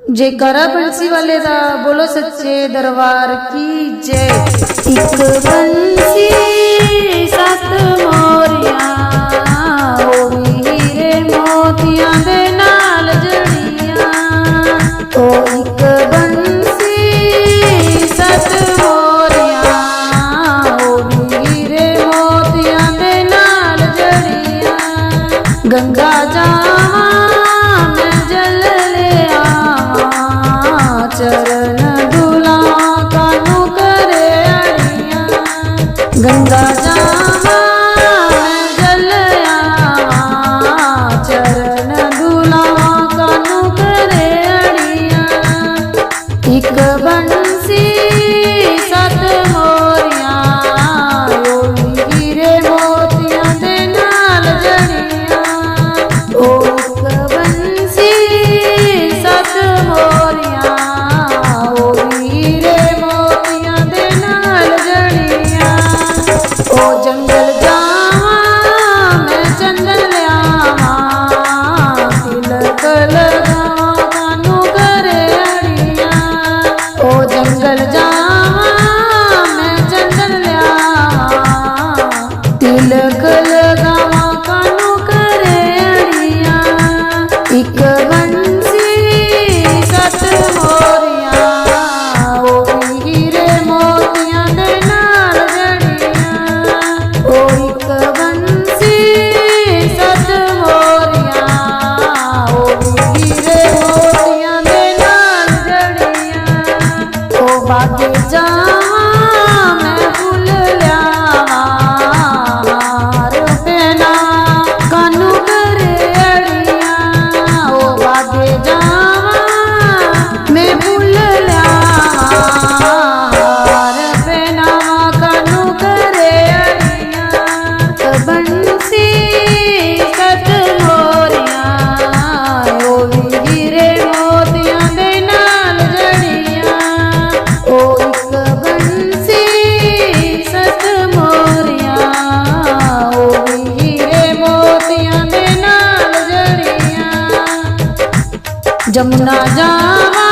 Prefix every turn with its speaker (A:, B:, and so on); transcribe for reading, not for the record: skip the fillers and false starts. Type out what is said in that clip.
A: जयकारा बंसी वाले दा बोलो सच्चे दरबार की जय। एक बंसी सत मोरियां ओ भी हीरे मोतियां दे नाल जड़ियां। ओ एक बंसी सत मोरियां ओ भी हीरे मोतियां दे नाल जड़ियां। गंगा जावां मैं जल ले आवां चरण दुलां कानू करे अड़ियां। गंगा जावां मैं जल आवां चरण दुलां कानू करे अड़ियां। एक बंसी सत मोरियां ओ भी हीरे मोतियां दे नाल जड़ियां। ओ एक बंसी सत मोरियां ओ भी हीरे मोतियां दे नाल जड़ियां। ओ जंगल जावां मैं चंदन लियावां तिलक लगावां कानू करे अड़ियां। ओ जंगल जावां मैं चंदन लियावां तिलक लगावां कानू करे अड़ियां। एक बंसी सत मोरियां ओ भी हीरे मोतियां दे नाल जड़ियां। ओ एक बंसी सत मोरियां ओ भी हीरे मोतियां दे नाल जड़ियां। ओ बागे जावां मैं फुल लियावां हार पहनावां कानू करे अड़ियां। ओ बागे जावां मैं फुल लियावां हार पहनावां कानू करे अड़ियां। बंसी सत मोरियां ओ भी हीरे मोतियां दे नाल जड़ियां। ओ एक बंसी सत मोरियां ओ भी हीरे मोतियां दे नाल जड़ियां। जमुना जावां